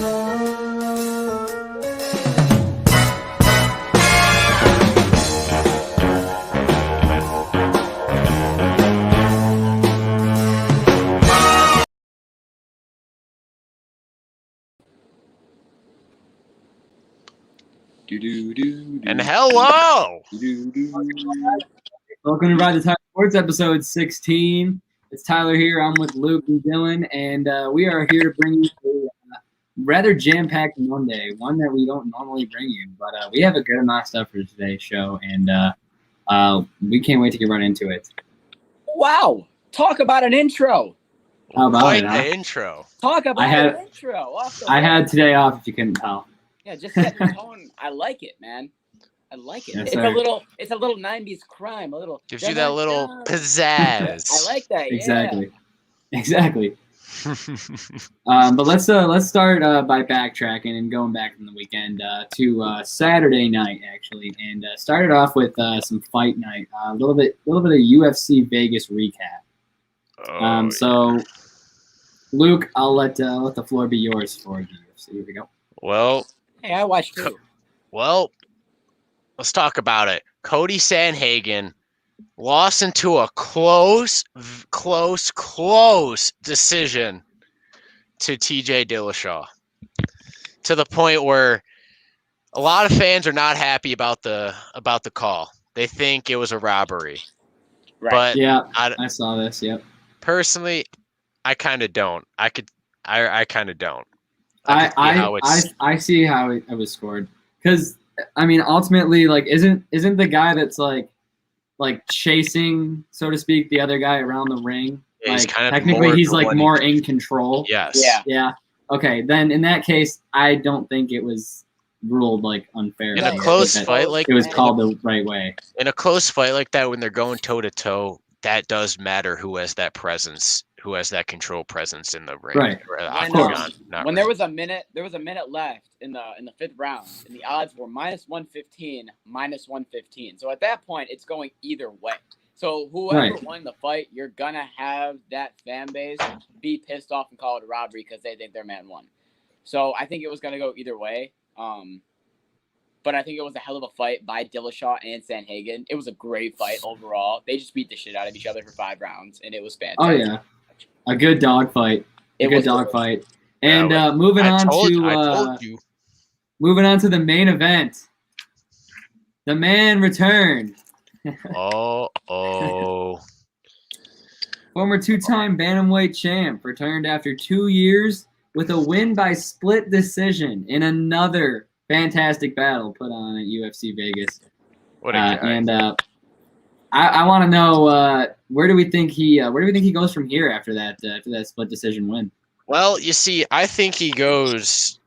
And hello! Welcome to Ride the Tide Sports, episode 16. It's Tyler here. I'm with Luke and Dylan, and we are here to bring you a rather jam-packed Monday, one that we don't normally bring you. But we have a good amount of stuff for today's show, and we can't wait to get right into it. Wow! Talk about an intro. How about Quite it, the intro. Talk about an intro. I had today off, if you couldn't tell. Yeah, just set the tone. I like it, man. I like it. Yes, it's a little 90s crime. A little Gives you that little pizzazz. I like that. Exactly. But let's start by backtracking and going back from the weekend to Saturday night actually, and started off with some fight night. A little bit of UFC Vegas recap. So, Luke, I'll let the floor be yours for the UFC. Here we go. Well, hey, I watched too. Well, let's talk about it. Cody Sanhagen lost into a close decision to TJ Dillashaw, to the point where a lot of fans are not happy about the call. They think it was a robbery. Right. But yeah, I saw this. Yep. Personally, I kind of don't. I kind of don't. I see how it was scored, because I mean ultimately, like, isn't the guy that's like chasing, so to speak, the other guy around the ring? Yeah, like, he's kind of technically he's like more in control. Yes. Yeah. Okay, then in that case, I don't think it was ruled like unfair. In a close fight like it was called the right way. In a close fight like that, when they're going toe to toe, that does matter. Who has that presence? Who has that control presence in the ring? Right. When there was a minute left in the fifth round, and the odds were -115, -115. So at that point, it's going either way. So whoever won the fight, you're gonna have that fan base be pissed off and call it a robbery because they think their man won. So I think it was gonna go either way. But I think it was a hell of a fight by Dillashaw and Sanhagen. It was a great fight overall. They just beat the shit out of each other for 5 rounds, and it was fantastic. Oh yeah, a good dog fight. And moving on to the main event. The man returned. Former 2-time bantamweight champ returned after 2 years with a win by split decision in another fantastic battle put on at UFC Vegas. What a guy. And I want to know where do we think he goes from here after that split decision win? Well, you see, I think he's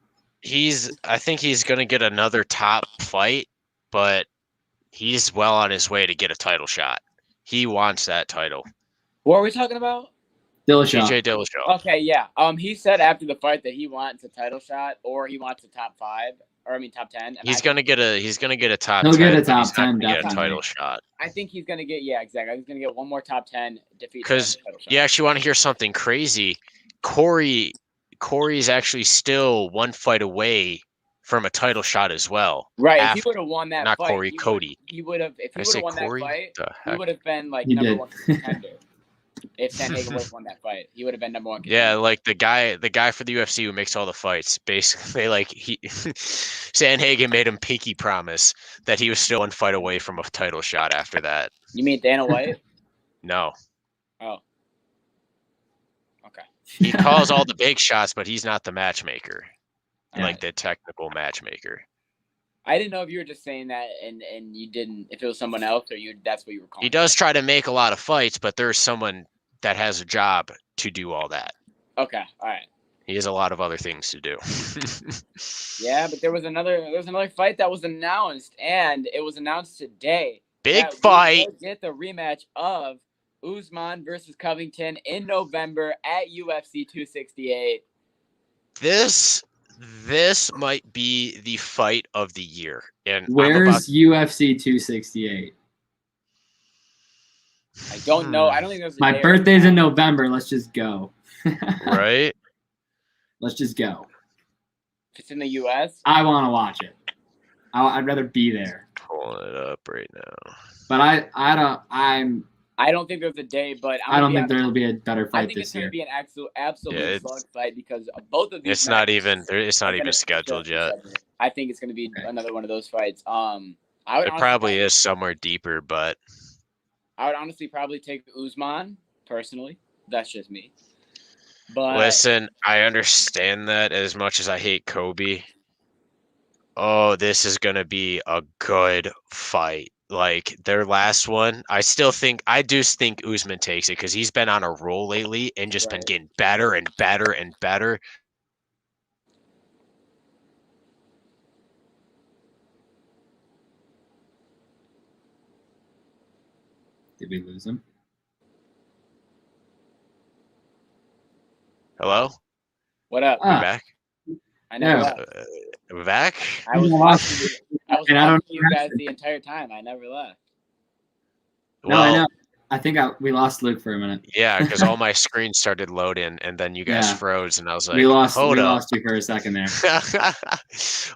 going to get another top fight, but he's well on his way to get a title shot. He wants that title. What are we talking about? Dillashaw. TJ Dillashaw. Okay, yeah. He said after the fight that he wants a title shot, or he wants a top 10. He's gonna get a top 10. He'll get a top 10, definitely. Get a title shot. I think he's gonna get exactly. He's gonna get one more top 10 defeat. Because you actually want to hear something crazy. Corey's actually still one fight away from a title shot as well. Right. If he would have won that fight. Not Corey, Cody. He would have. If he would have won Corey? that fight, he would have been like number 1 contender. If Sanhagen would have won that fight, he would have been number 1 contender. Yeah, like the guy for the UFC who makes all the fights. Basically, like Sanhagen made him pinky promise that he was still one fight away from a title shot after that. You mean Dana White? No. Oh. Okay. He calls all the big shots, but he's not the matchmaker, like the technical matchmaker. I didn't know if you were just saying that and you didn't, if it was someone else or that's what you were calling. He does try to make a lot of fights, but there's someone that has a job to do all that. Okay, all right. He has a lot of other things to do. Yeah, but there was another fight that was announced, and it was announced today. Big fight. We will get the rematch of Usman versus Covington in November at UFC 268. This might be the fight of the year. And where's UFC 268? I don't know. I don't think there's. My birthday's in November. Let's just go. Right. Let's just go. If it's in the U.S., I want to watch it. I'd rather be there. Pulling it up right now. But I don't think there's a day, but I don't think there'll be a better fight I think it's this year. going to be an absolute slug fight because both of these. It's not even scheduled yet. I think it's going to be another one of those fights. It probably is somewhere deeper, but I would honestly probably take Usman personally. That's just me. But listen, I understand that as much as I hate Kobe. Oh, this is going to be a good fight. Like their last one, I do think Usman takes it because he's been on a roll lately and just been getting better and better and better. Did we lose him? Hello? What up? We back? I know. We're back? I was watching you guys the entire time. I never left. No, I know. I think we lost Luke for a minute. Yeah, because all my screens started loading, and then you guys froze, and I was like, we lost you for a second there.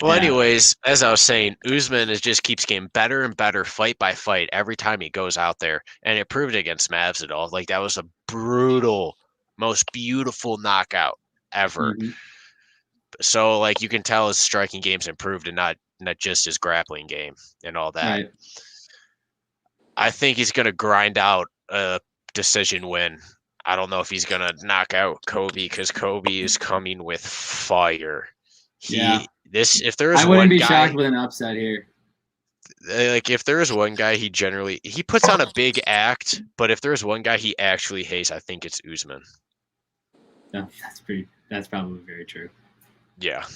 Anyways, as I was saying, Usman just keeps getting better and better fight by fight every time he goes out there, and it proved against Masvidal. Like, that was a brutal, most beautiful knockout ever. Mm-hmm. So, like, you can tell his striking game's improved and not just his grappling game and all that. Right. I think he's going to grind out a decision win. I don't know if he's going to knock out Kobe because Kobe is coming with fire. If there is I wouldn't be shocked with an upset here. Like, if there is one guy he puts on a big act, but if there is one guy he actually hates, I think it's Usman. No, that's probably very true. Yeah.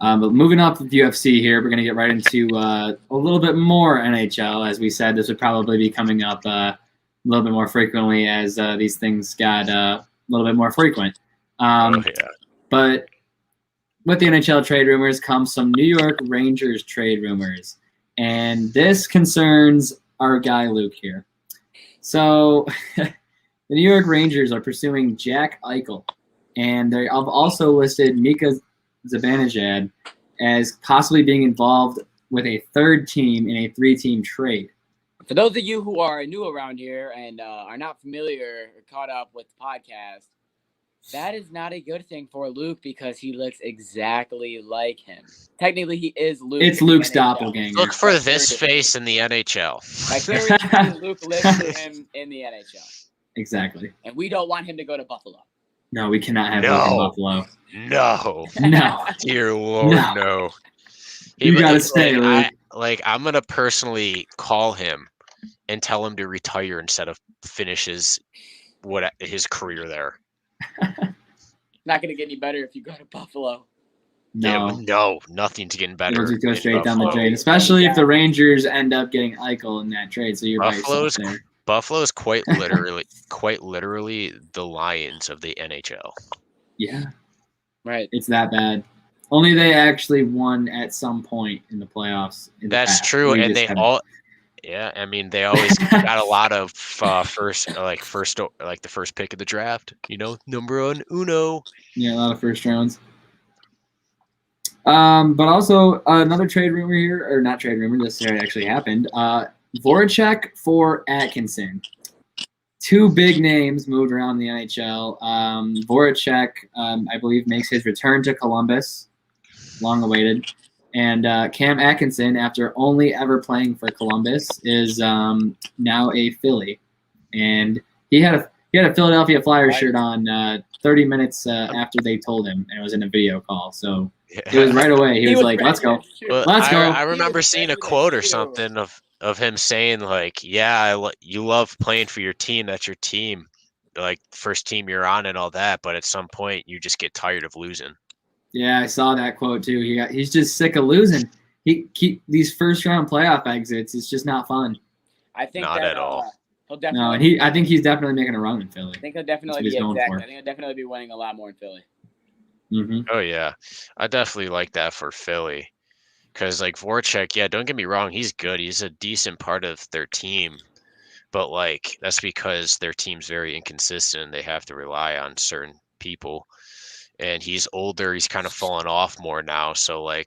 But moving up with UFC here, we're going to get right into a little bit more NHL. As we said, this would probably be coming up a little bit more frequently as these things got a little bit more frequent. But with the NHL trade rumors comes some New York Rangers trade rumors. And this concerns our guy Luke here. So the New York Rangers are pursuing Jack Eichel. And they have also listed Mika Zibanejad as possibly being involved with a third team in a 3-team trade. For those of you who are new around here and are not familiar or caught up with the podcast, that is not a good thing for Luke because he looks exactly like him. Technically, he is Luke. It's Luke's doppelganger. Look for this face in the NHL. Luke lives for him in the NHL. Exactly. And we don't want him to go to Buffalo. No, we cannot have Luke in Buffalo. No. Dear Lord, no. You got to stay, Luke. I'm going to personally call him and tell him to retire instead of finish his career there. Not going to get any better if you go to Buffalo. No, nothing's getting better. You'll just go straight down the drain, especially if the Rangers end up getting Eichel in that trade. So you're by yourself there. Buffalo is quite literally the Lions of the NHL. Yeah. Right. It's that bad. Only they actually won at some point in the playoffs. That's true, and they all. Yeah, I mean they always got a lot of the first pick of the draft. Number uno. Yeah, a lot of first rounds. But also another trade rumor here, or not trade rumor. This actually happened. Voracek for Atkinson. 2 big names moved around the NHL. Voracek, I believe, makes his return to Columbus, long awaited. And Cam Atkinson, after only ever playing for Columbus, is now a Philly. And he had a Philadelphia Flyers shirt on 30 minutes after they told him, and it was in a video call. So it was right away. He was like, "Let's go, let's go." I remember seeing a quote or something of him saying you love playing for your team. That's your team, like first team you're on and all that. But at some point, you just get tired of losing. Yeah, I saw that quote too. He's just sick of losing. He keep these first round playoff exits. It's just not fun. I think not at all. He'll definitely. No, and I think he's definitely making a run in Philly. I think he'll definitely be exactly. I think he'll definitely be winning a lot more in Philly. Mm-hmm. Oh yeah, I definitely like that for Philly. Because, Voracek, don't get me wrong, he's good. He's a decent part of their team. But, that's because their team's very inconsistent. They have to rely on certain people. and he's older. He's kind of fallen off more now. So like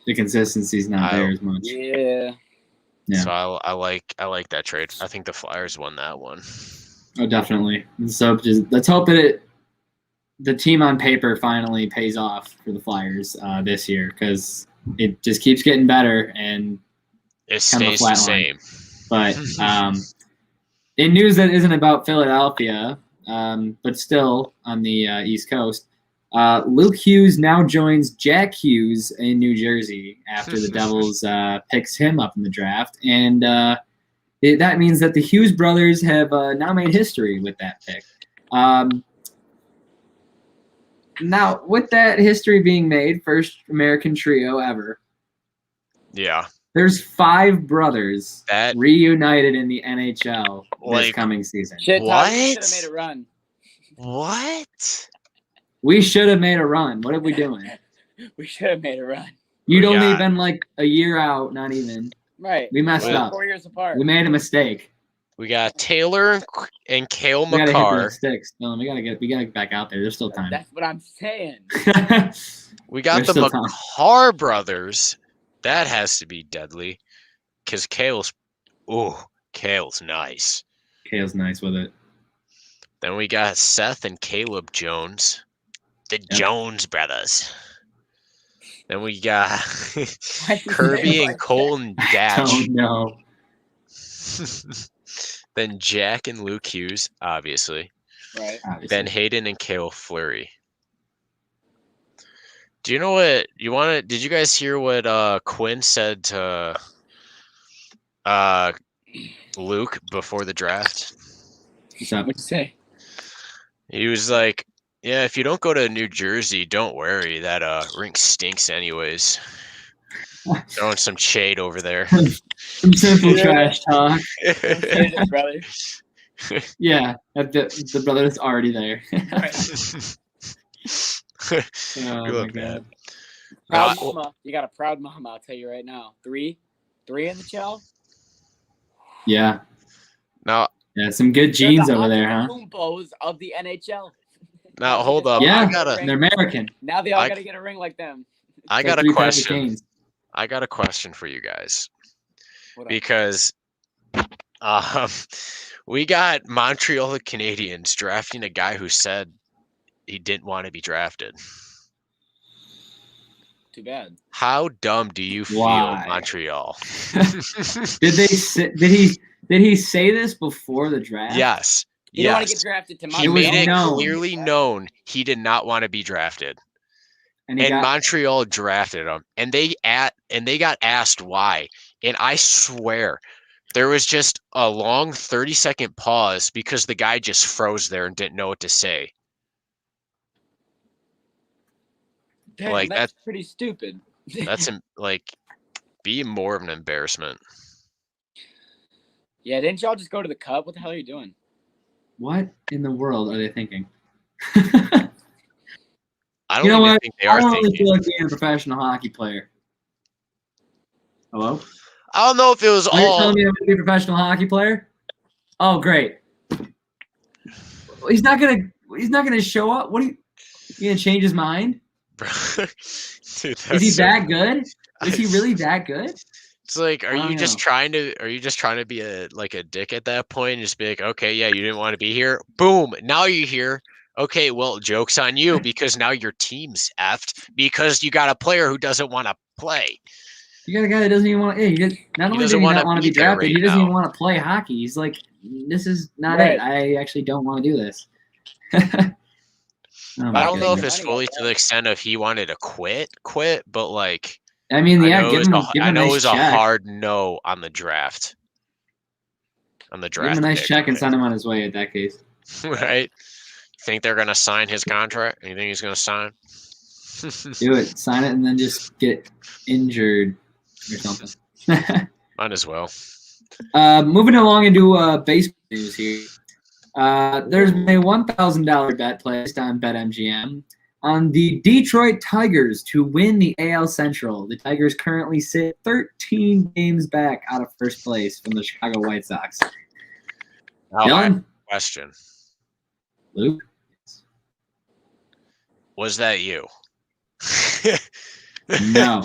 the consistency's not there as much. Yeah. So I like that trade. I think the Flyers won that one. Oh, definitely. And so just let's hope that the team on paper finally pays off for the Flyers this year, because it just keeps getting better and it stays the same. But in news that isn't about Philadelphia, but still on the East Coast, Luke Hughes now joins Jack Hughes in New Jersey after the Devils picks him up in the draft, and that means that the Hughes brothers have now made history with that pick. Now, with that history being made, first American trio ever. Yeah. There's 5 brothers reunited in the NHL this coming season. Shit, what? We should have made a run. What? We should have made a run. What are we doing? We should have made a run. You'd only been like a year out, not even. Right. We messed up. 4 years apart. We made a mistake. We got Taylor and Cale We gotta Makar. hit those sticks. Dylan, we gotta get back out there. There's still time. That's what I'm saying. We got the Makar brothers. That has to be deadly, because Cale's nice. Cale's nice with it. Then we got Seth and Caleb Jones, the Jones brothers. Then we got Kirby and Cole and Datch. Oh no. Then Jack and Luke Hughes, obviously. Right. Then Hayden and Cale Fleury. Do you know what you want to? Did you guys hear what Quinn said to Luke before the draft? What'd you say? He was like, "Yeah, if you don't go to New Jersey, don't worry. That rink stinks anyways." Throwing some shade over there. Some simple trash talk. Brother. Yeah, the brother that's already there. Oh my God. Proud mama. You got a proud mama, I'll tell you right now. 3 in the shell. Yeah. Now. Yeah, some good genes over there, huh? Oompos of the NHL. Now hold up. Yeah, they're American. Now they all got to get a ring like them. I got a question. I got a question for you guys, because we got Montreal the Canadiens drafting a guy who said he didn't want to be drafted. Too bad. How dumb do you feel, Montreal? Did he say this before the draft? Yes. You don't want to get drafted to Montreal. He made it clearly known he did not want to be drafted. And Montreal drafted him, and they got asked why. And I swear, there was just a long 30-second pause because the guy just froze there and didn't know what to say. Damn, like that's pretty stupid. That's be more of an embarrassment. Yeah, didn't y'all just go to the Cup? What the hell are you doing? What in the world are they thinking? I don't even think they are thinking. I don't really feel like being a professional hockey player. Hello? I don't know if it was all. Are you telling me I'm going to be a professional hockey player? Oh, great. He's not gonna show up. What are you gonna change his mind? Dude, is he that good? Is he really that good? It's like, are you just trying to be a dick at that point and just be like, okay, yeah, you didn't want to be here. Boom, now you're here. Okay, well, joke's on you because now your team's effed because you got a player who doesn't want to play. You got a guy that doesn't even want to. Not only does he not want to be drafted, he doesn't even want to play hockey. He's like, this is not it. I actually don't want to do this. I don't know if it's fully to the extent of he wanted to quit, but like, I mean, yeah, I know it was a hard no on the draft. On the draft, give him a nice check and send him on his way. In that case, right? Think they're gonna sign his contract? You think he's gonna sign? Do it, sign it, and then just get injured or something. Might as well. Moving along into baseball news here. There's a $1,000 bet placed on BetMGM on the Detroit Tigers to win the AL Central. The Tigers currently sit 13 games back out of first place from the Chicago White Sox. Now, I have a question. Luke? Was that you? No.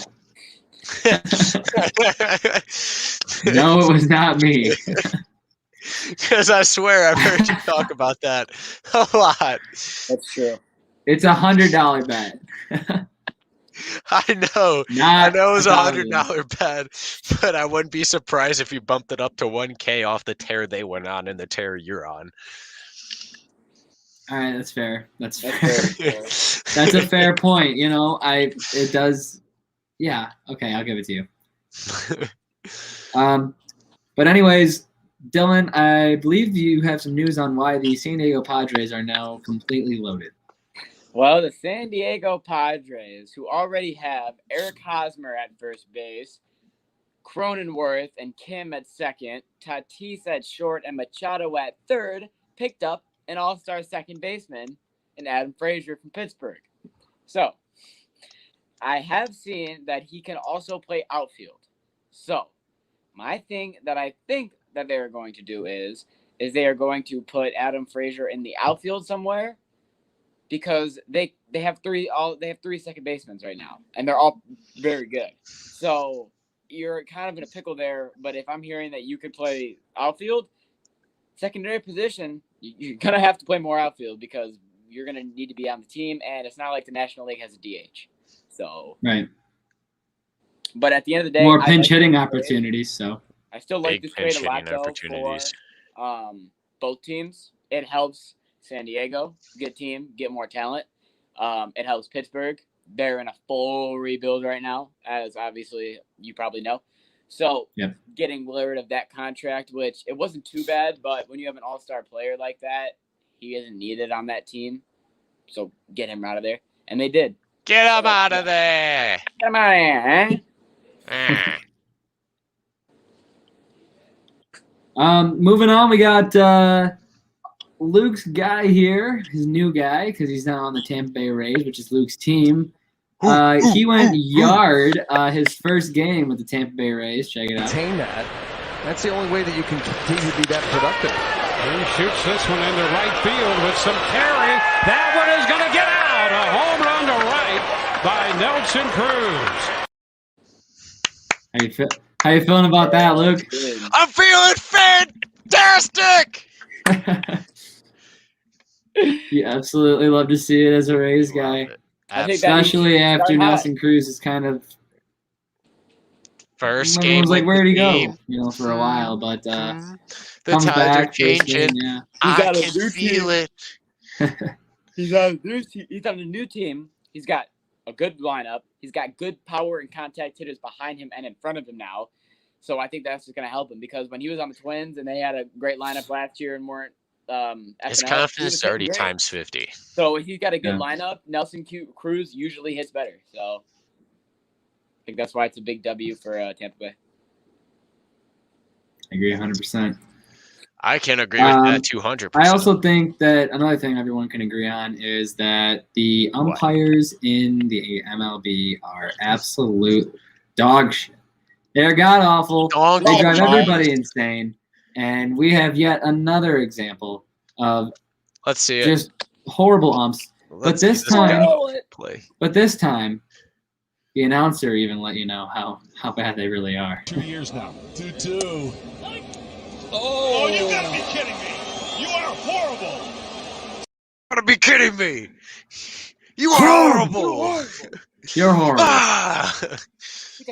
No, it was not me. Because I swear I've heard you talk about that a lot. That's true. It's $100 bet. I know. Not I know it was $1,000. $100 bet, but I wouldn't be surprised if you bumped it up to $1K off the tear they went on and the tear you're on. All right, that's fair. That's fair. fair. That's a fair point. You know, it does. Yeah. Okay, I'll give it to you. But anyways, Dylan, I believe you have some news on why the San Diego Padres are now completely loaded. Well, the San Diego Padres, who already have Eric Hosmer at first base, Cronenworth and Kim at second, Tatis at short, and Machado at third, picked up an all-star second baseman in Adam Frazier from Pittsburgh. So, I have seen that he can also play outfield. So, my thing that I think that they are going to do is they are going to put Adam Frazier in the outfield somewhere, because they have three second basemen right now, and they're all very good. So you're kind of in a pickle there. But if I'm hearing that you could play outfield, secondary position, you're gonna have to play more outfield because you're gonna need to be on the team, and it's not like the National League has a DH. So right. But at the end of the day, more pinch hitting opportunities. So I still like this trade a lot though opportunities for both teams. It helps San Diego, good team, get more talent. It helps Pittsburgh. They're in a full rebuild right now, as obviously you probably know. So getting rid of that contract, which it wasn't too bad, but when you have an all-star player like that, he isn't needed on that team. So get him out of there. And they did. Get him out of there. Get him out of here, Moving on, we got Luke's guy here, his new guy, because he's now on the Tampa Bay Rays, which is Luke's team. He went yard his first game with the Tampa Bay Rays. Check it out. Maintain that. That's the only way that you can continue to be that productive. He shoots this one into right field with some carry. That one is going to get out. A home run to right by Nelson Cruz. How you feeling about that, Luke? I'm feeling fantastic. You absolutely love to see it as a Rays guy, especially after Nelson Cruz is kind of first game. Like, where'd he go? You know, for a while, but the comes tides back, are changing. Yeah. I can feel it. He's on a new team. He's got a good lineup. He's got good power and contact hitters behind him and in front of him now. So I think that's just going to help him, because when he was on the Twins and they had a great lineup last year and weren't his confidence is already times 50. So if he's got a good lineup, Nelson Cruz usually hits better. So I think that's why it's a big W for Tampa Bay. I agree 100%. I can agree with that 200%. I also think that another thing everyone can agree on is that the umpires in the MLB are absolute dog shit. They're god-awful. They drive everybody insane. And we have yet another example of just horrible umps. But this time, the announcer even let you know how bad they really are. 2 years now. 2-2. Oh, you gotta be kidding me. You are horrible. You gotta be kidding me. You are horrible. You're horrible.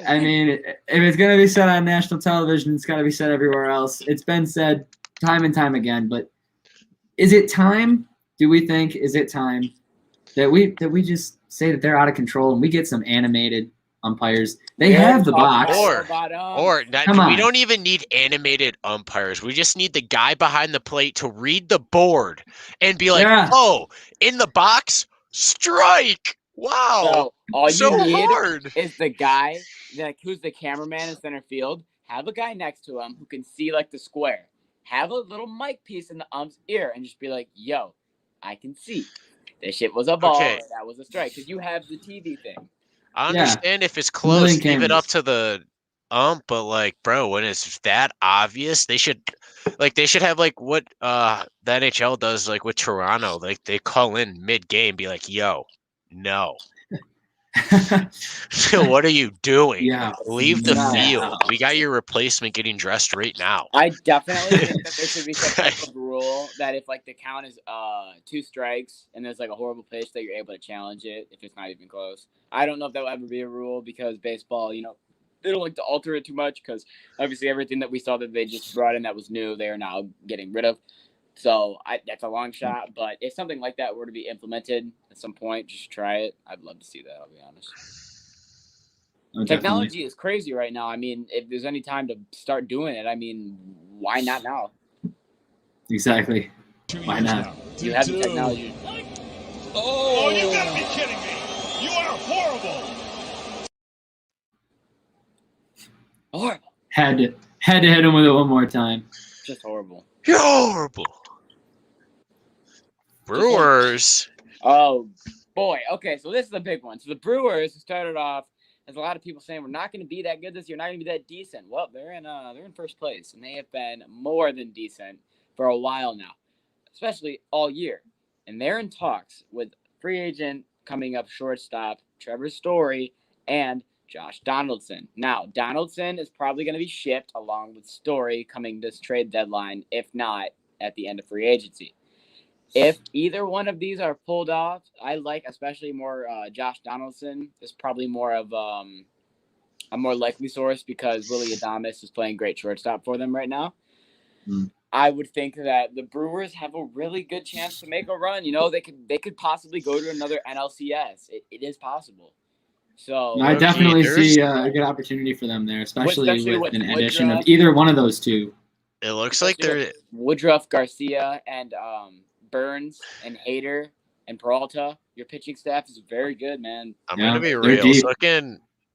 I mean, if it's going to be said on national television, it's got to be said everywhere else. It's been said time and time again, but is it time? Do we think, is it time that we just say that they're out of control and we get some animated umpires? They have the box. We don't even need animated umpires. We just need the guy behind the plate to read the board and be like, oh, in the box, strike. Wow. So all you need hard. is the guy who's the cameraman in center field. Have a guy next to him who can see like the square. Have a little mic piece in the ump's ear and just be like, yo, I can see. This shit was a ball. Okay. That was a strike. Because you have the TV thing. I understand if it's close, leave it up to the ump, but like, bro, when it's that obvious, they should have like what the NHL does like with Toronto. Like they call in mid-game, be like, yo, No. What are you doing? Yeah. Leave the Yeah. field. We got your replacement getting dressed right now. I definitely think that there should be some type of rule that if like the count is 2 strikes and there's like a horrible pitch that you're able to challenge it if it's not even close. I don't know if that will ever be a rule because baseball, you know, they don't like to alter it too much because obviously everything that we saw that they just brought in that was new, they are now getting rid of. So that's a long shot, but if something like that were to be implemented at some point, just try it. I'd love to see that, I'll be honest. Oh, Technology is crazy right now. I mean, if there's any time to start doing it, I mean, why not now? Exactly. Why not? You have the technology. Oh, you gotta be kidding me. You are horrible. Horrible. Had to hit him with it one more time. Just horrible. You're horrible. Brewers. Oh, boy. Okay, so this is the big one. So the Brewers started off, as a lot of people saying, we're not going to be that good this year, not going to be that decent. Well, they're in first place, and they have been more than decent for a while now, especially all year. And they're in talks with free agent coming up shortstop Trevor Story and Josh Donaldson. Now, Donaldson is probably going to be shipped along with Story coming this trade deadline, if not at the end of free agency. If either one of these are pulled off, I like especially more Josh Donaldson is probably more of a more likely source because Willy Adames is playing great shortstop for them right now. I would think that the Brewers have a really good chance to make a run. You know, they could possibly go to another NLCS. It is possible. So I definitely see a good opportunity for them there, especially with an addition of either one of those two. It looks like they're Woodruff, Garcia, and Burns and Hader and Peralta. Your pitching staff is very good, man. I'm gonna be real.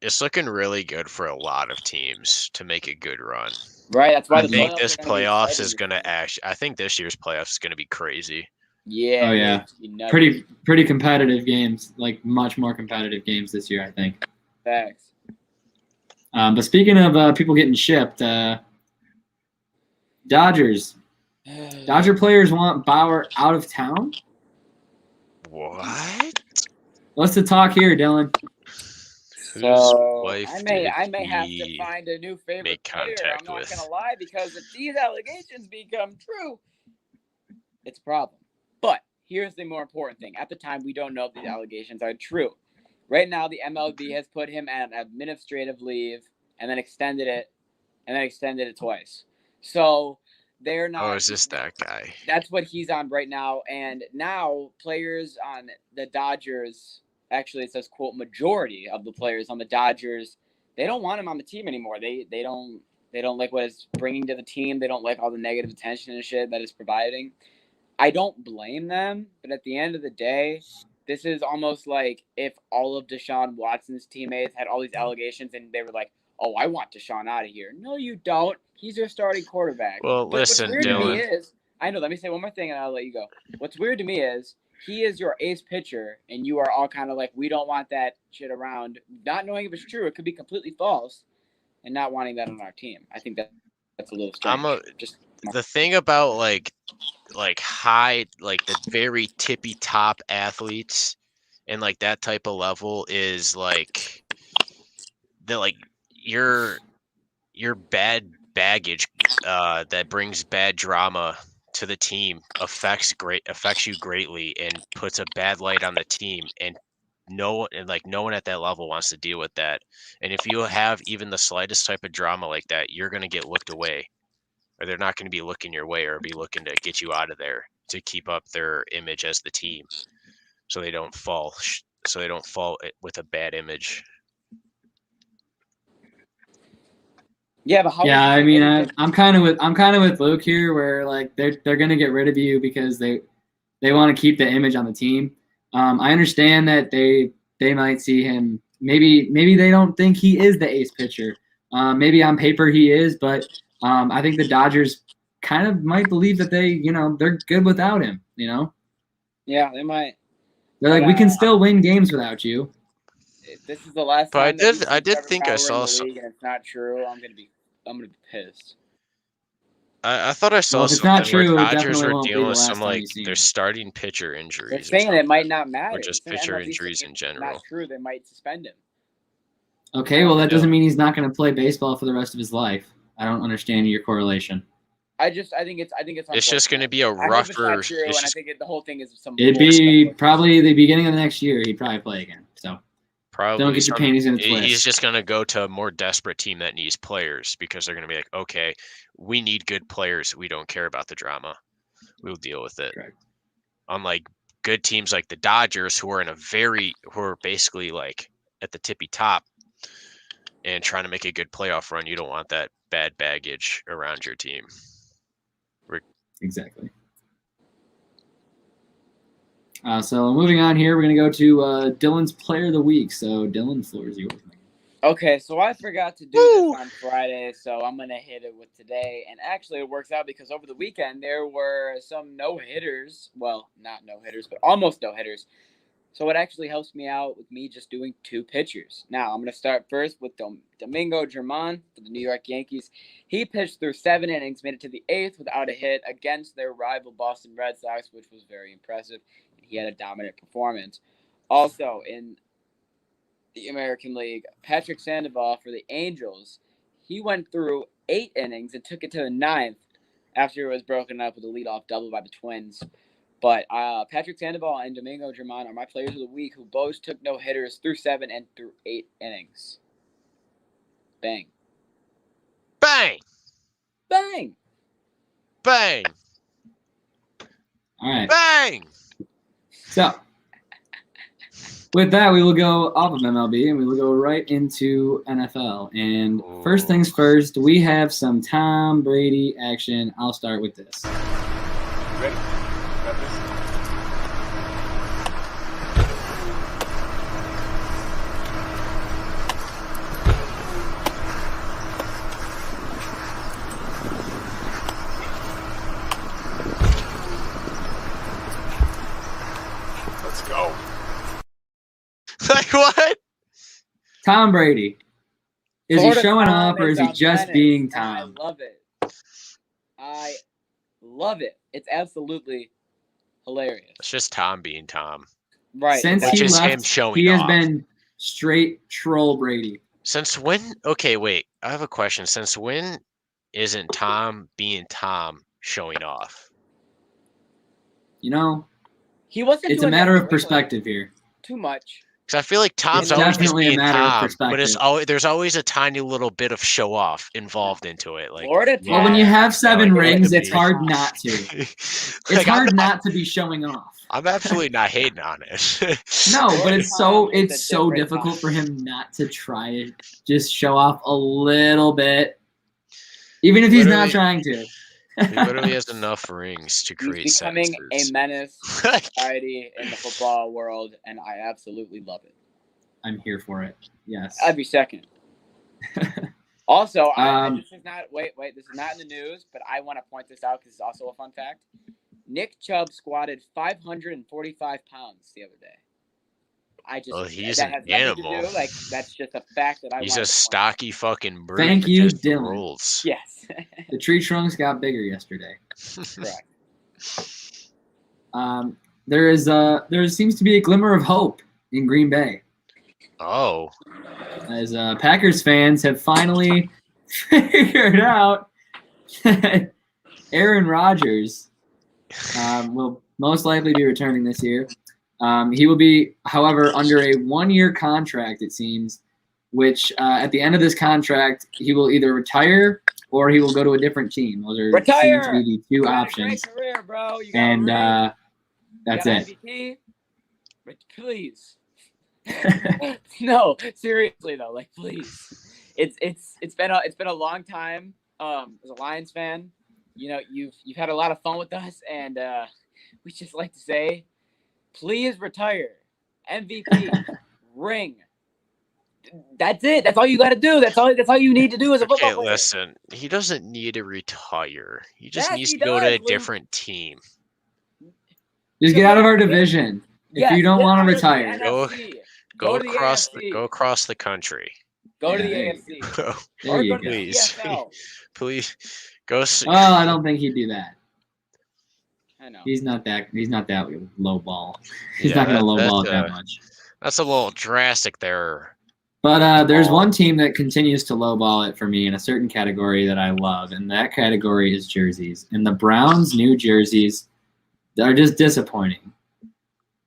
It's looking really good for a lot of teams to make a good run. Right. That's why I think this playoffs is gonna I think this year's playoffs is gonna be crazy. Yeah. Oh yeah. Pretty competitive games, like much more competitive games this year, I think. Thanks. But speaking of people getting shipped, Dodger players want Bauer out of town? What? What's the talk here, Dylan? So I may have to find a new favorite player. I'm not gonna lie, because if these allegations become true, it's a problem. But here's the more important thing. At the time, we don't know if these allegations are true. Right now, the MLB has put him on administrative leave and then extended it twice. So they're not. Oh, is this that guy? That's what he's on right now. And now players on the Dodgers, actually it says, quote, majority of the players on the Dodgers, they don't want him on the team anymore. They don't like what it's bringing to the team. They don't like all the negative attention and shit that it's providing. I don't blame them, but at the end of the day, this is almost like if all of Deshaun Watson's teammates had all these allegations and they were like, oh, I want Deshaun out of here. No, you don't. He's your starting quarterback. Well, but listen, what's weird Dylan. to me is, I know, let me say one more thing and I'll let you go. What's weird to me is he is your ace pitcher and you are all kind of like, we don't want that shit around, not knowing if it's true. It could be completely false and not wanting that on our team. I think that's a little strange. The thing about like high, like the very tippy top athletes and like that type of level is like your bad baggage that brings bad drama to the team affects you greatly and puts a bad light on the team, and no one at that level wants to deal with that. And if you have even the slightest type of drama like that, you're going to get looked away, or they're not going to be looking your way or be looking to get you out of there to keep up their image as the team, so they don't fall with a bad image. Yeah, but I mean, I'm kind of with Luke here, where like they're gonna get rid of you because they want to keep the image on the team. I understand that they might see him. Maybe they don't think he is the ace pitcher. Maybe on paper he is, but I think the Dodgers kind of might believe that they're good without him. Yeah, they might. They're like, we can still win games without you. If this is the last but time I did think I saw something, and it's not true, I'm gonna be pissed. I thought I saw Well, if it's something not true, where it Dodgers definitely were won't be dealing the with last some time like you see their him. starting pitcher They're injuries. or saying it something. might not matter. Or just They're saying pitcher MLB injuries said in if general. Not true. They might suspend him. Okay, well, that doesn't mean he's not going to play baseball for the rest of his life. I don't understand your correlation. I think it's. It's just going to be a I hope it's rougher. not true, It's and I just think the whole thing is some. It'd be probably the beginning of the next year. He'd probably play again. So probably don't get your panties in a twist. He's just going to go to a more desperate team that needs players because they're going to be like, okay, we need good players. We don't care about the drama. We'll deal with it. Correct. Unlike good teams like the Dodgers, who are basically like at the tippy top and trying to make a good playoff run, you don't want that bad baggage around your team. Exactly. So moving on here, we're going to go to Dylan's Player of the Week. So Dylan, the floor is yours. Okay, so I forgot to do this on Friday, so I'm going to hit it with today. And actually, it works out because over the weekend, there were some no-hitters. Well, not no-hitters, but almost no-hitters. So it actually helps me out with me just doing 2 pitchers. Now, I'm going to start first with Domingo Germán for the New York Yankees. He pitched through 7 innings, made it to the 8th without a hit against their rival Boston Red Sox, which was very impressive. He had a dominant performance. Also, in the American League, Patrick Sandoval for the Angels, he went through 8 innings and took it to the 9th after it was broken up with a leadoff double by the Twins. But Patrick Sandoval and Domingo Germán are my players of the week who both took no-hitters through 7 and through 8 innings. Bang. Bang! Bang! Bang! All right. Bang! So with that, we will go off of MLB and we will go right into NFL. And first things first, we have some Tom Brady action. I'll start with this. Ready? Got this? Let's go. Like what? Tom Brady. Is he showing off or is he just being I Tom? love it. I love it. It's absolutely hilarious. It's just Tom being Tom. Right. Since It's he just him left, showing he has off. been straight troll Brady. Since when? Okay, wait. I have a question. Since when isn't Tom being Tom showing off? You know, He wasn't it's a doing matter that of really perspective here. too much. Because I feel like Tom's It's always just definitely a being matter of Tom, but perspective. there's always a tiny little bit of show off involved into it. Like, Florida Well, when you have 7 like, rings, like it's the hard beat. not to. It's Like, hard not to be showing off. I'm absolutely not hating on it. No, but it's so Tom is a so different difficult Tom. for him not to try to just show off a little bit, even if he's not Literally- trying to. He literally has enough rings to create He's becoming sentences. a menace to society in the football world, and I absolutely love it. I'm here for it. Yes. Every second. Also, Um, this is not this is not in the news, but I want to point this out because it's also a fun fact. Nick Chubb squatted 545 pounds the other day. He's that an has nothing to animal. do, like that's just a fact that I. He's wanted a to point stocky fucking bird. Thank that you, just Dylan. rolls. out. Yes, The tree trunks got bigger yesterday. correct. There seems to be a glimmer of hope in Green Bay, Oh, as Packers fans have finally figured out that Aaron Rodgers will most likely be returning this year. He will be, however, under a 1-year contract, it seems, which at the end of this contract, he will either retire or he will go to a different team. Those are seem to be the 2 You had a options. great career, bro. You got And rings, that's you got it. MVP. But please, no, seriously though, like please. It's been a long time. As a Lions fan, you know you've had a lot of fun with us, and we just like to say, please retire, MVP, ring. That's it. That's all you got to do. That's all you need to do as a football okay. player. Listen, he doesn't need to retire. He just Yes, needs he to go to a does, Luke. different team. Just get out of our division. If you don't get want to out of the retire. NFC. Go to the across AFC. go across the country. Go to the Yeah, AFC. There Or you go to go. the Please. CFL. Please Well, I don't think he'd do that. I know. He's not that low ball. He's not going to low ball it that much. That's a little drastic there. But there's one team that continues to low ball it for me in a certain category that I love, and that category is jerseys. And the Browns' new jerseys are just disappointing.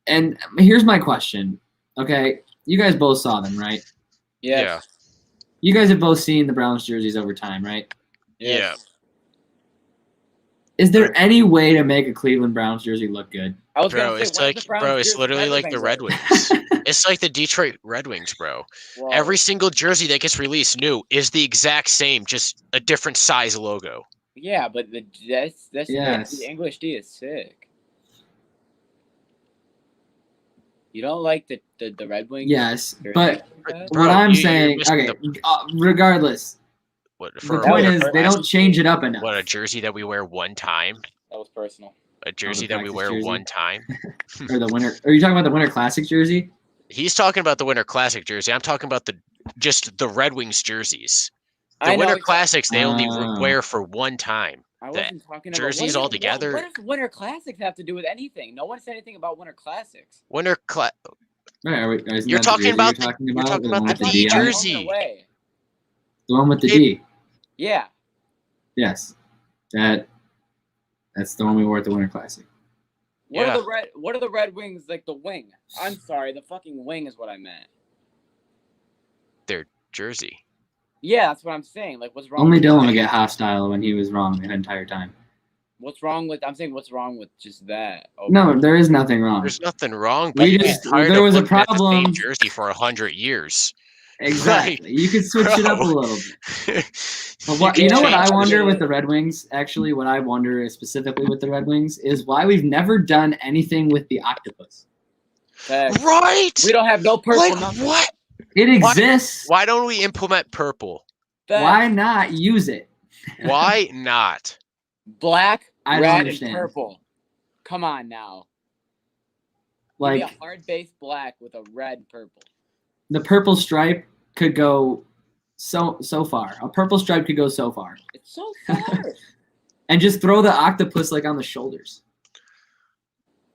And here's my question. Okay, you guys both saw them, right? Yes. Yeah. You guys have both seen the Browns jerseys over time, right? Yes. Yeah. Is there any way to make a Cleveland Browns jersey look good? I was Bro, gonna say, it's like, it's literally like the Red Wings. It's like the Detroit Red Wings, bro. Whoa. Every single jersey that gets released new is the exact same, just a different size logo. Yeah, but that's Yes. the English D is sick. You don't like the Red Wings? Yes, jersey but like that? Bro, what I'm you're saying, missing okay, regardless, What, the for point what, is they don't change it up enough. what, a jersey that we wear one time? That was personal. A jersey that we practice wear jersey? one time? Or the winter? Are you talking about the Winter Classic jersey? He's talking about the Winter Classic jersey. I'm talking about just the Red Wings jerseys. I The know, Winter Classics they only Oh. wear for one time. I The wasn't talking about jerseys all together. What does Winter Classics have to do with anything? No one said anything about Winter Classics. Winter Cla- Right, isn't You're that talking jersey about you're the- talking you're about talking the about one the with the D D on it? jersey. The one with the It- D. Yeah. Yes, that's the one we wore at the Winter Classic. What Yeah. are the Red Wings like the wing? I'm sorry, the fucking wing is what I meant. Their jersey. Yeah, that's what I'm saying. Like, what's wrong? Only with Dylan would that? get hostile when he was wrong the entire time. What's wrong with? I'm saying, what's wrong with just that? Oh, No, there is nothing wrong. There's nothing wrong, but We you just- get tired there of was a looking at the problem. same jersey for 100 years. Exactly. You could switch it up a bro. little bit. But You you know can what I change wonder it. with the Red Wings? Actually, what I wonder is specifically with the Red Wings is why we've never done anything with the octopus. facts. Right? We don't have no purple. Like nothing. what? It exists. Why don't we implement purple? Facts. Why not use it? Why not? Black, I don't red, understand. and purple. Come on now. Give Like me a hard base black with a red purple. the purple stripe could go so far. A purple stripe could go so far. It's so far. And just throw the octopus like on the shoulders.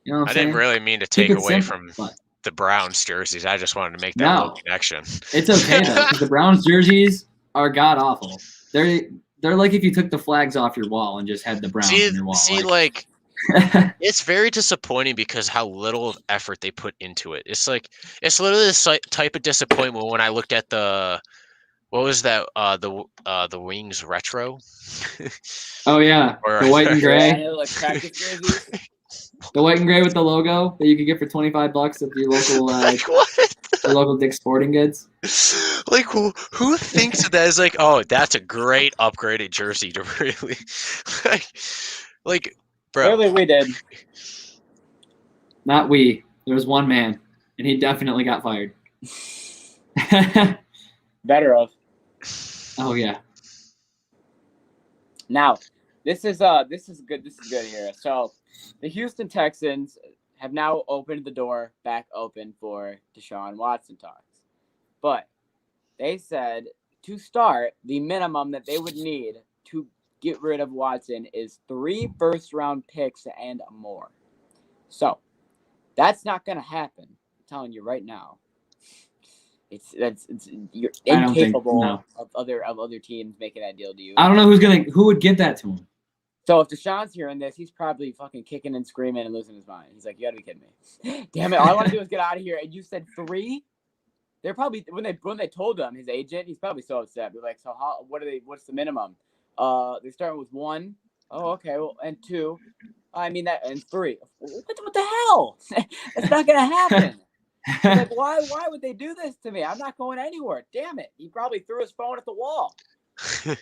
You know what I'm I saying? didn't really mean to Keep take it away simple, from but the Browns jerseys. I just wanted to make that No. little connection. it's okay though, because the Browns jerseys are god awful. They're like if you took the flags off your wall and just had the Browns on your wall. like it's very disappointing because how little effort they put into it. It's literally the type of disappointment when I looked at what was that? The Wings retro. Oh yeah, Or- the white and Yeah, gray, like practice jerseys. the white and gray with the logo that you could get for $25 at your local Like what? the local Dick's Sporting Goods. Like who thinks of that as like, oh, that's a great upgraded jersey to really like bro. Clearly we did. Not we. There was one man, and he definitely got fired. Better of. Oh yeah. Now, this is good. This is good here. So, the Houston Texans have now opened the door back open for Deshaun Watson talks. But they said to start, the minimum that they would need to get rid of Watson is 3 first-round picks and more. So, that's not going to happen. I'm telling you right now. You're I don't think- incapable no. of other teams making that deal to you. I don't know who would give that to him. So if Deshaun's hearing this, he's probably fucking kicking and screaming and losing his mind. He's like, "You gotta be kidding me! Damn it! All I want to do is get out of here." And you said 3. They're probably when they told him, his agent, he's probably so upset. They're like, "So how? What's the minimum?" They're starting with 1. Oh, okay. Well, and 2. I mean that and 3. What the hell? It's not gonna happen. Like, why would they do this to me? I'm not going anywhere. Damn it! He probably threw his phone at the wall.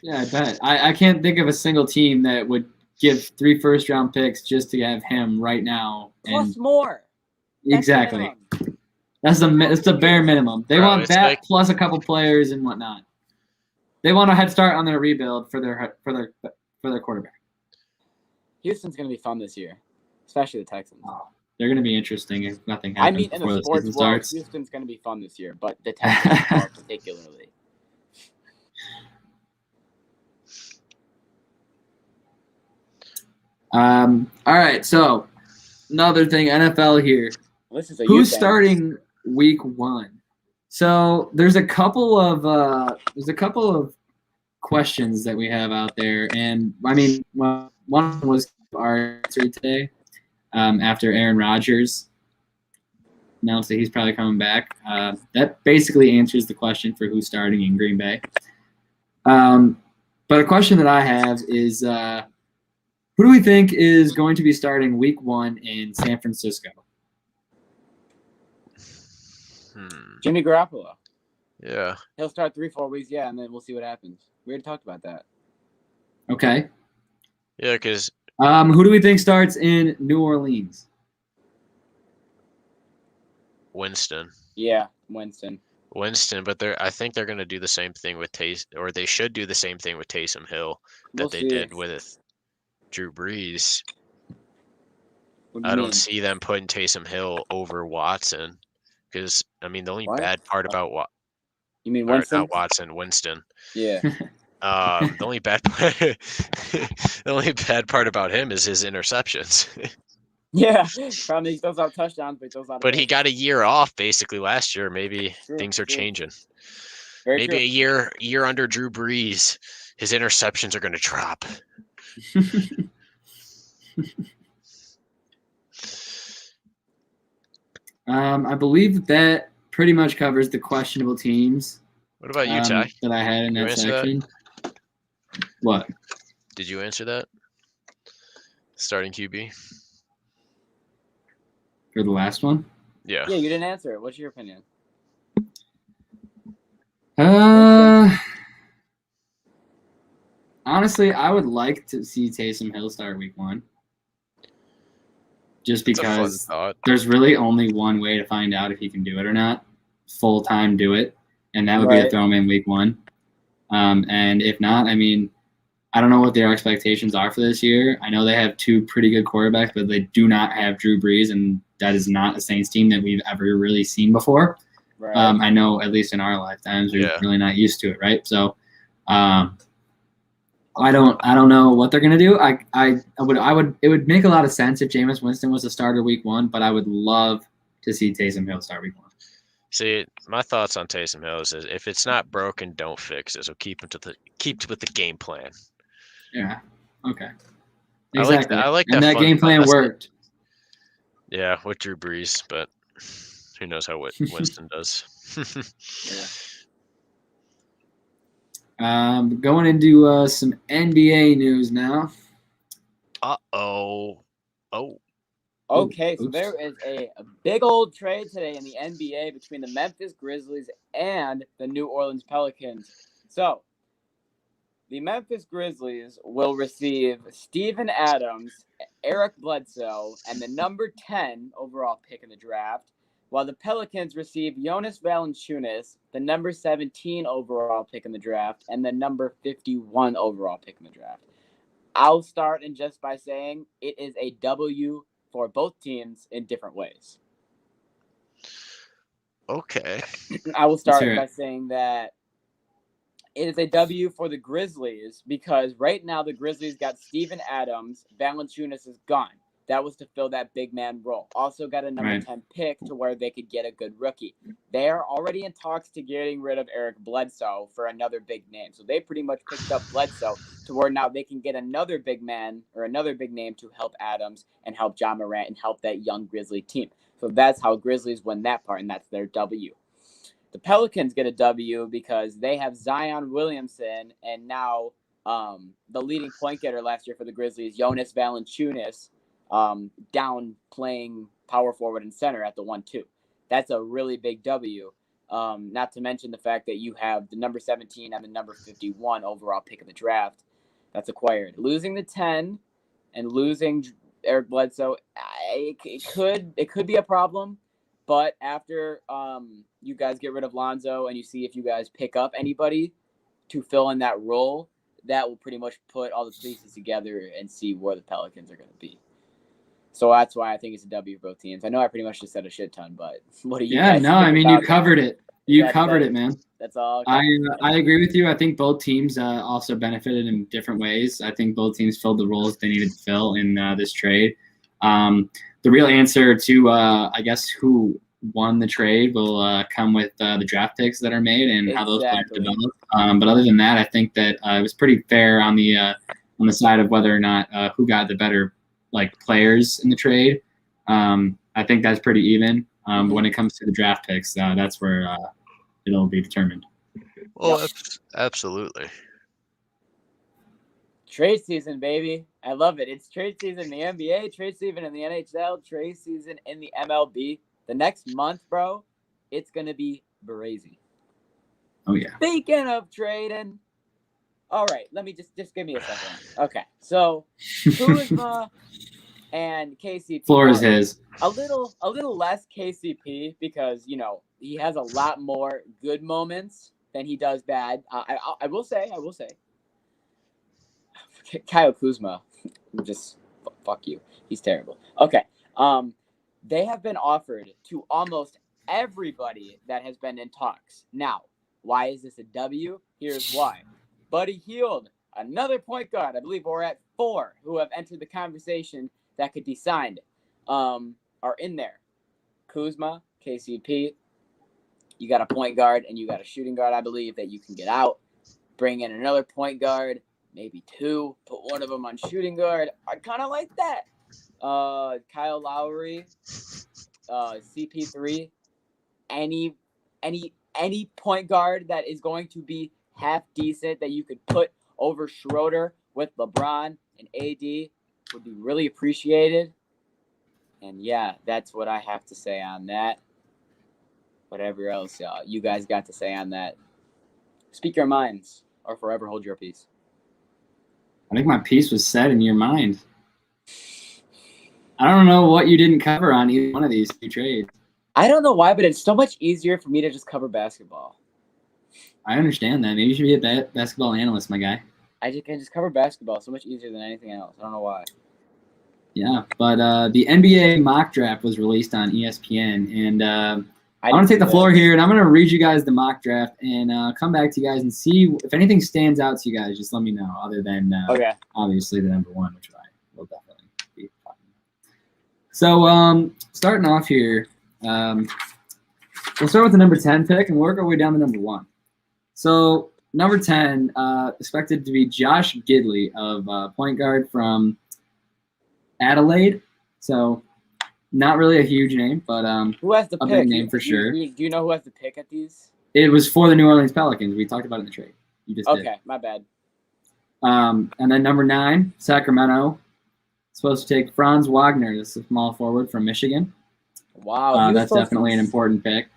Yeah, I bet. I can't think of a single team that would give 3 first-round picks just to have him right now. Plus more. That's Exactly. the That's the bare minimum. They Bro, want it's that like- plus a couple players and whatnot. They want a head start on their rebuild for their quarterback. Houston's gonna be fun this year, especially the Texans. They're going to be interesting if nothing I happens mean, in before the the sports season world, starts. Houston's going to be fun this year, but the Texans are particularly. All right, so another thing, NFL here. Who's starting week 1? So there's a couple of questions that we have out there, and I mean, one was our answer today after Aaron Rodgers announced that he's probably coming back. That basically answers the question for who's starting in Green Bay. But a question that I have is, who do we think is going to be starting week 1 in San Francisco? Jimmy Garoppolo. Yeah. He'll start 3-4 weeks, and then we'll see what happens. We already talked about that. Okay. Yeah, because who do we think starts in New Orleans? Winston. Yeah, Winston, but I think they're going to do the same thing with or they should do the same thing with Taysom Hill that they did with Drew Brees. I don't see them putting Taysom Hill over Watson because, I mean, the only bad part about You mean Winston? Not Watson, Winston. Yeah. The only bad part about him is his interceptions. Yeah, probably he throws out touchdowns, but he throws out. But he got a year off basically last year. Maybe things are changing. Maybe a year under Drew Brees, his interceptions are going to drop. I believe that pretty much covers the questionable teams. What about you, Ty? That I had in that section. What? Did you answer that? Starting QB? For the last one? Yeah. Yeah, you didn't answer it. What's your opinion? Honestly, I would like to see Taysom Hill start week 1. Just because there's really only one way to find out if he can do it or not. Full-time do it. And that would be to throw him in week 1. And if not, I mean, I don't know what their expectations are for this year. I know they have 2 pretty good quarterbacks, but they do not have Drew Brees, and that is not a Saints team that we've ever really seen before. Right. I know, at least in our lifetimes, we're really not used to it, right? So, I don't know what they're gonna do. It would make a lot of sense if Jameis Winston was a starter week 1, but I would love to see Taysom Hill start week 1. See, my thoughts on Taysom Hill is if it's not broken, don't fix it. So keep with the game plan. Yeah. Okay. Exactly. I like and that game plan worked. Yeah, with Drew Brees, but who knows how Winston does. Going into some NBA news now. Oh. Okay, so there is a big old trade today in the NBA between the Memphis Grizzlies and the New Orleans Pelicans. So, the Memphis Grizzlies will receive Steven Adams, Eric Bledsoe, and the number 10 overall pick in the draft, while the Pelicans receive Jonas Valanciunas, the number 17 overall pick in the draft, and the number 51 overall pick in the draft. I'll start in just by saying it is a W for both teams in different ways. Okay. I will start by saying that it is a W for the Grizzlies because right now the Grizzlies got Steven Adams. Valanciunas is gone. That was to fill that big man role. Also got a number 10 pick to where they could get a good rookie. They are already in talks to getting rid of Eric Bledsoe for another big name. So they pretty much picked up Bledsoe to where now they can get another big man or another big name to help Adams and help John Morant and help that young Grizzly team. So that's how Grizzlies win that part, and that's their W. The Pelicans get a W because they have Zion Williamson and now the leading point getter last year for the Grizzlies, Jonas Valanciunas, down playing power forward and center at the 1-2. That's a really big W. Not to mention the fact that you have the number 17 and the number 51 overall pick of the draft that's acquired. Losing the 10 and losing Eric Bledsoe, it could be a problem. But after you guys get rid of Lonzo and you see if you guys pick up anybody to fill in that role, that will pretty much put all the pieces together and see where the Pelicans are going to be. So that's why I think it's a W for both teams. I know I pretty much just said a shit ton, but what do you guys think I mean, you covered it. You covered it, man. That's all. I agree with you. I think both teams also benefited in different ways. I think both teams filled the roles they needed to fill in this trade. The real answer to, I guess, who won the trade will come with the draft picks that are made and how those players develop. But other than that, I think that it was pretty fair on the side of whether or not who got the better players in the trade. I think that's pretty even. But when it comes to the draft picks, that's where it'll be determined. Well, absolutely. Trade season, baby. I love it. It's trade season in the NBA, trade season in the NHL, trade season in the MLB. The next month, bro, it's going to be crazy. Oh, yeah. Speaking of trading. All right, let me just give me a second. Okay, so Kuzma and KCP. Floor is his. A little less KCP because, he has a lot more good moments than he does bad. I will say. Kyle Kuzma, just fuck you. He's terrible. Okay. They have been offered to almost everybody that has been in talks. Now, why is this a W? Here's why. Buddy Hield, another point guard. I believe we're at 4 who have entered the conversation that could be signed, are in there. Kuzma, KCP, you got a point guard and you got a shooting guard, I believe, that you can get out. Bring in another point guard, maybe 2. Put one of them on shooting guard. I kind of like that. Kyle Lowry, CP3, any point guard that is going to be half decent that you could put over Schroeder with LeBron and AD would be really appreciated. And yeah, that's what I have to say on that. Whatever else you guys got to say on that, speak your minds or forever hold your peace. I think my piece was said in your mind. I don't know what you didn't cover on either one of these 2 trades. I don't know why, but it's so much easier for me to just cover basketball. I understand that. Maybe you should be a basketball analyst, my guy. I can just cover basketball so much easier than anything else. I don't know why. Yeah, but the NBA mock draft was released on ESPN, and I want to take the floor here, and I'm going to read you guys the mock draft and come back to you guys and see if anything stands out to you guys. Just let me know, other than obviously the number 1, which I will definitely be talking about. So starting off here, we'll start with the number 10 pick and work our way down to number 1. So number 10, expected to be Josh Giddey of point guard from Adelaide. So not really a huge name, but who has the a pick? big name for sure. Do you know who has the pick at these? It was for the New Orleans Pelicans. We talked about it in the trade. You just did. My bad. And then number 9, Sacramento. Supposed to take Franz Wagner, this is a small forward from Michigan. Wow. That's definitely an important pick.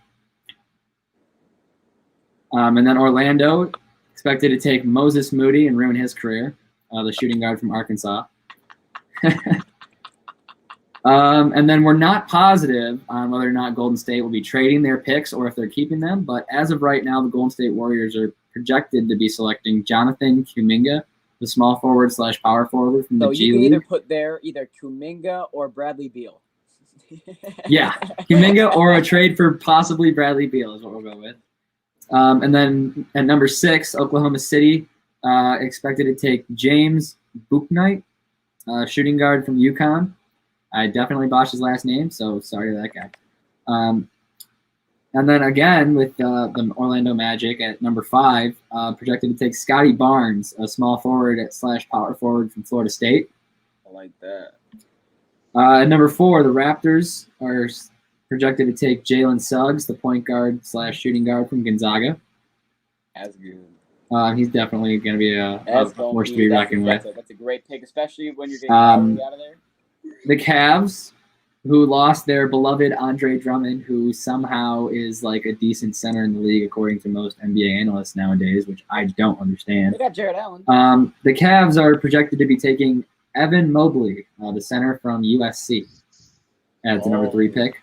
And then Orlando, expected to take Moses Moody and ruin his career, the shooting guard from Arkansas. And then we're not positive on whether or not Golden State will be trading their picks or if they're keeping them. But as of right now, the Golden State Warriors are projected to be selecting Jonathan Kuminga, the small forward / power forward from the G League. So you can either put there either Kuminga or Bradley Beal. Yeah, Kuminga or a trade for possibly Bradley Beal is what we'll go with. And then at number 6, Oklahoma City, expected to take James Bouknight, shooting guard from UConn. I definitely botched his last name, so sorry to that guy. And then again with the Orlando Magic at number 5, projected to take Scotty Barnes, a small forward / power forward from Florida State. I like that. At number 4, the Raptors are projected to take Jalen Suggs, the point guard / shooting guard from Gonzaga. That's good. He's definitely going to be a force to be reckoned with. That's a great pick, especially when you're getting Kyrie out of there. The Cavs, who lost their beloved Andre Drummond, who somehow is like a decent center in the league according to most NBA analysts nowadays, which I don't understand. They got Jared Allen. The Cavs are projected to be taking Evan Mobley, the center from USC, at the number 3 pick.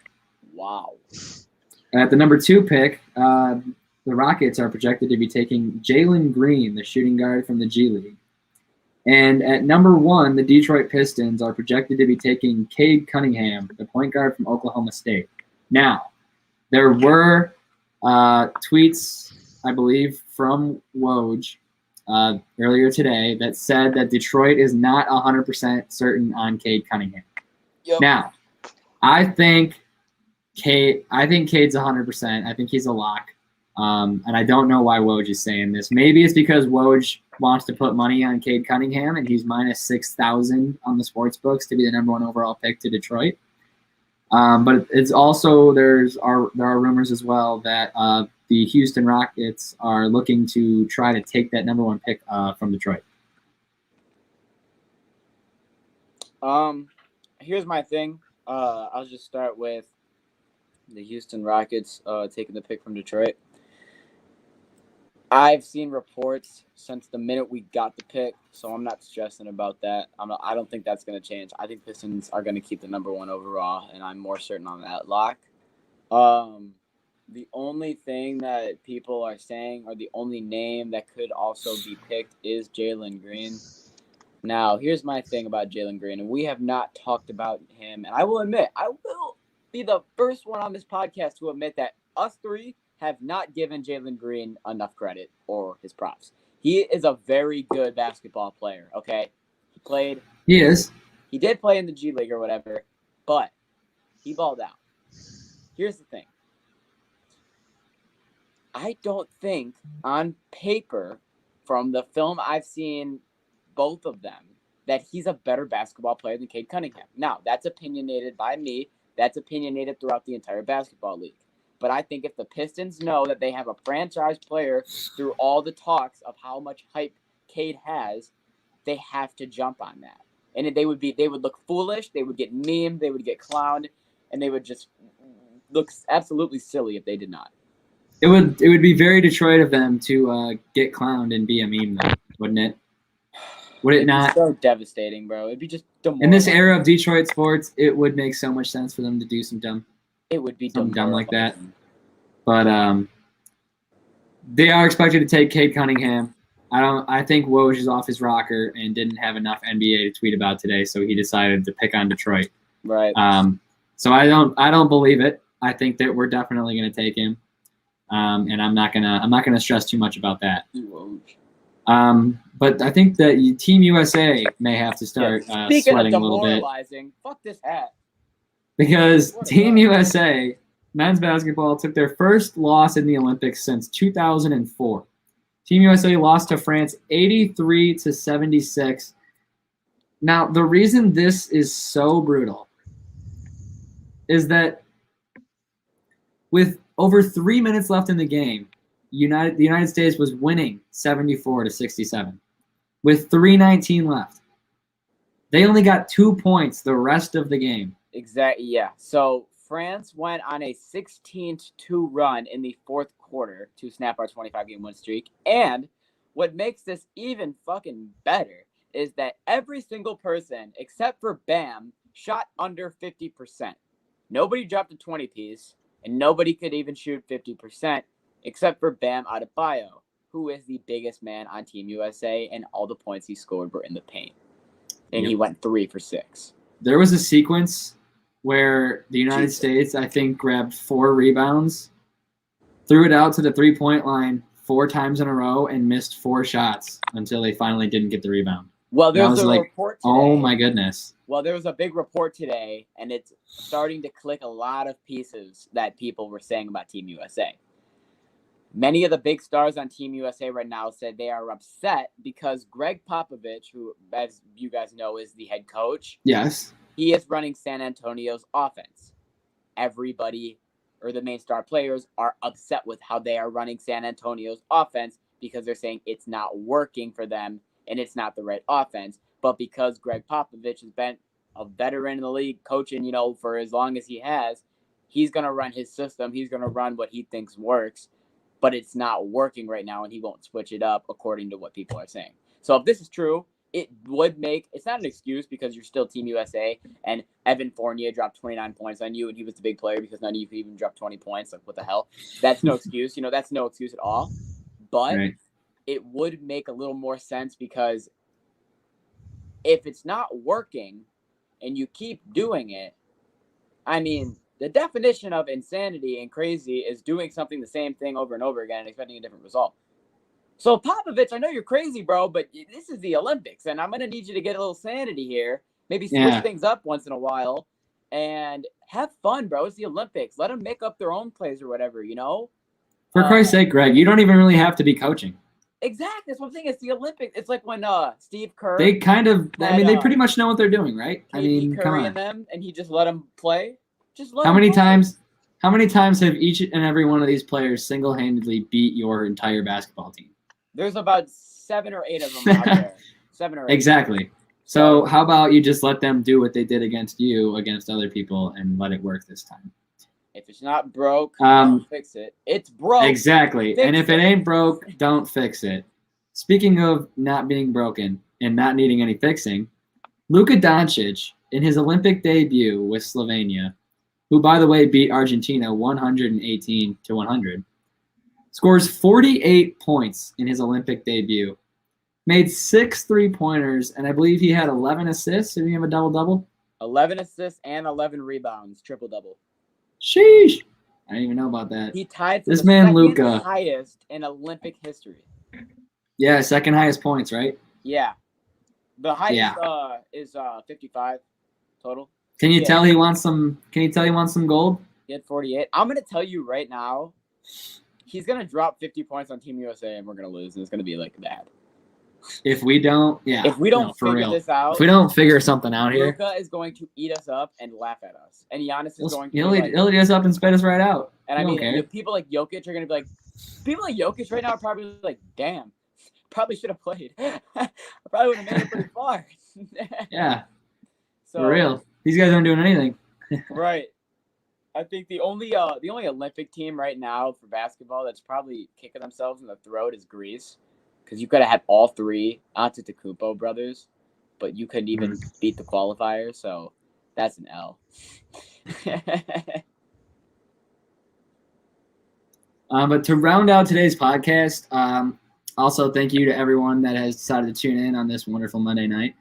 Wow. At the number 2 pick, the Rockets are projected to be taking Jalen Green, the shooting guard from the G League. And at number 1, the Detroit Pistons are projected to be taking Cade Cunningham, the point guard from Oklahoma State. Now, there were tweets I believe, from Woj earlier today that said that Detroit is not 100% certain on Cade Cunningham. Yep. Now, I think Cade's 100%. I think he's a lock. And I don't know why Woj is saying this. Maybe it's because Woj wants to put money on Cade Cunningham, and he's minus 6,000 on the sports books to be the number 1 overall pick to Detroit. But it's also there are rumors as well that the Houston Rockets are looking to try to take that number 1 pick from Detroit. Here's my thing. I'll just start with the Houston Rockets taking the pick from Detroit. I've seen reports since the minute we got the pick, so I'm not stressing about that. I don't think that's going to change. I think Pistons are going to keep the number 1 overall, and I'm more certain on that lock. The only thing that people are saying, or the only name that could also be picked, is Jalen Green. Now, here's my thing about Jalen Green, and we have not talked about him. And I will admit, I will be the first one on this podcast to admit that us three have not given Jalen Green enough credit or his props. He is a very good basketball player, okay? He is. He did play in the G League or whatever, but he balled out. Here's the thing. I don't think on paper, from the film I've seen both of them, that he's a better basketball player than Cade Cunningham. Now, that's opinionated by me. That's opinionated throughout the entire basketball league. But I think if the Pistons know that they have a franchise player through all the talks of how much hype Cade has, they have to jump on that. And they would look foolish, they would get memed, they would get clowned, and they would just look absolutely silly if they did not. It would be very Detroit of them to get clowned and be a meme, though, wouldn't it? Would it not? It'd be so devastating, bro. It'd be just in this era of Detroit sports, it would make so much sense for them to do some dumb. It would be dumb like that. But they are expected to take Cade Cunningham. I think Woj is off his rocker and didn't have enough NBA to tweet about today, so he decided to pick on Detroit. Right. So I don't believe it. I think that we're definitely going to take him. And I'm not gonna stress too much about that. But I think that Team USA may have to start sweating a little bit. Fuck this hat. Because Team USA men's basketball took their first loss in the Olympics since 2004. Team USA lost to France 83-76. Now, the reason this is so brutal is that with over 3 minutes left in the game, the United States was winning 74-67 with 3:19 left. They only got 2 points the rest of the game. Exactly. Yeah. So France went on a 16-2 run in the fourth quarter to snap our 25-game win streak. And what makes this even fucking better is that every single person except for Bam shot under 50%. Nobody dropped a 20-piece. And nobody could even shoot 50% except for Bam Adebayo, who is the biggest man on Team USA, and all the points he scored were in the paint. And he went 3 for 6. There was a sequence where the United States, I think, grabbed 4 rebounds, threw it out to the three-point line 4 times in a row, and missed 4 shots until they finally didn't get the rebound. Well, there's a report today. Oh, my goodness. Well, there was a big report today, and it's starting to click a lot of pieces that people were saying about Team USA. Many of the big stars on Team USA right now said they are upset because Greg Popovich, who, as you guys know, is the head coach. Yes. He is running San Antonio's offense. Everybody, or the main star players, are upset with how they are running San Antonio's offense because they're saying it's not working for them and it's not the right offense. But because Greg Popovich has been a veteran in the league, coaching, for as long as he has, he's going to run his system. He's going to run what he thinks works, but it's not working right now, and he won't switch it up according to what people are saying. So if this is true, it would make – it's not an excuse because you're still Team USA, and Evan Fournier dropped 29 points on you, and he was the big player because none of you could even drop 20 points. Like, what the hell? That's no excuse. That's no excuse at all. But it would make a little more sense because – if it's not working and you keep doing it, I mean, The definition of insanity and crazy is doing something the same thing over and over again and expecting a different result. So Popovich, I know you're crazy, bro, but this is the Olympics, and I'm going to need you to get a little sanity here. Maybe switch things up once in a while and have fun, bro. It's the Olympics. Let them make up their own plays or whatever, you know? For Christ's sake, Greg, you don't even really have to be coaching. Exactly. That's one thing. It's the Olympics. It's like when Steve Kerr. They kind of, they pretty much know what they're doing, right? I mean, come on. Them, and he just let them play. How many times have each and every one of these players single-handedly beat your entire basketball team? There's about 7 or 8 of them out there. 7 or 8. Exactly. So how about you just let them do what they did against you, against other people, and let it work this time? If it's not broke, don't fix it. It's broke. Exactly. And if it ain't broke, don't fix it. Speaking of not being broken and not needing any fixing, Luka Doncic, in his Olympic debut with Slovenia, who, by the way, beat Argentina 118-100, scores 48 points in his Olympic debut, made 6 3-pointers, and I believe he had 11 assists. Did he have a double-double? 11 assists and 11 rebounds, triple-double. Sheesh. I didn't even know about that. He tied for this the man, Luka, highest in Olympic history. Yeah, second highest points, right? Yeah. The highest is 55 total. Can you tell he wants some gold? He had 48. I'm going to tell you right now, he's going to drop 50 points on Team USA and we're going to lose, and it's going to be like bad. If we don't figure this out, if we don't figure something out here, Luka is going to eat us up and laugh at us, and Giannis is going to he'll eat us up and spit us right out. And I mean, people like Jokic are going to be like, people like Jokic right now are probably like, damn, probably should have played. I probably would have made it pretty far. Yeah, for real. These guys aren't doing anything. Right. I think the only Olympic team right now for basketball that's probably kicking themselves in the throat is Greece. Because you could have had all 3 Antetokounmpo brothers, but you couldn't even beat the qualifier, so that's an L. But to round out today's podcast, also thank you to everyone that has decided to tune in on this wonderful Monday night.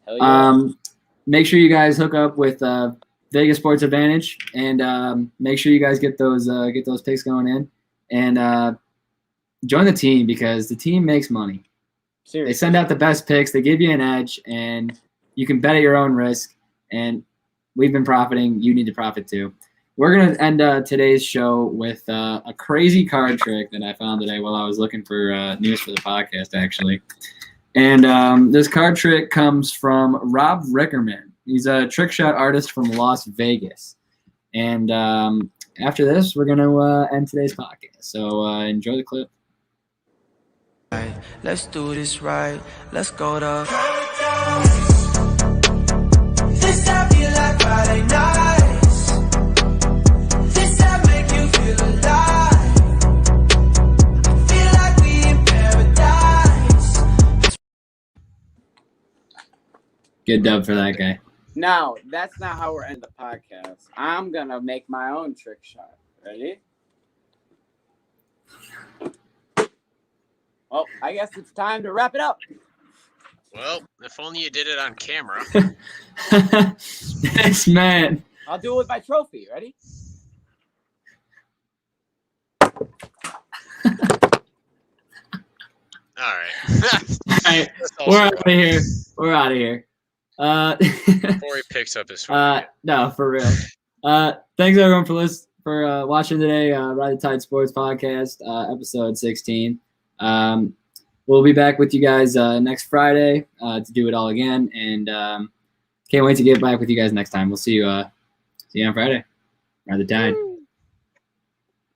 Hell yeah. Make sure you guys hook up with Vegas Sports Advantage, and make sure you guys get those picks going in, and join the team, because the team makes money. Seriously. They send out the best picks. They give you an edge, and you can bet at your own risk. And we've been profiting. You need to profit too. We're going to end today's show with a crazy card trick that I found today while I was looking for news for the podcast, actually. And this card trick comes from Rob Rickerman. He's a trick shot artist from Las Vegas. And after this, we're going to end today's podcast. So enjoy the clip. Let's do this right. Let's go to this. I feel like Friday nights. This I make you feel alive. I feel like we in paradise. Good dub for that guy. Now, that's not how we're ending the podcast. I'm gonna make my own trick shot. Ready? Well, I guess it's time to wrap it up. Well, if only you did it on camera. Yes, man. I'll do it with my trophy. Ready? All right. We're out of here. We're out of here. Before he picks up his phone. No, for real. Thanks everyone for watching today. Ride the Tide Sports Podcast, episode 16. We'll be back with you guys next Friday to do it all again, and can't wait to get back with you guys next time. We'll see you on Friday. Ride the Tide.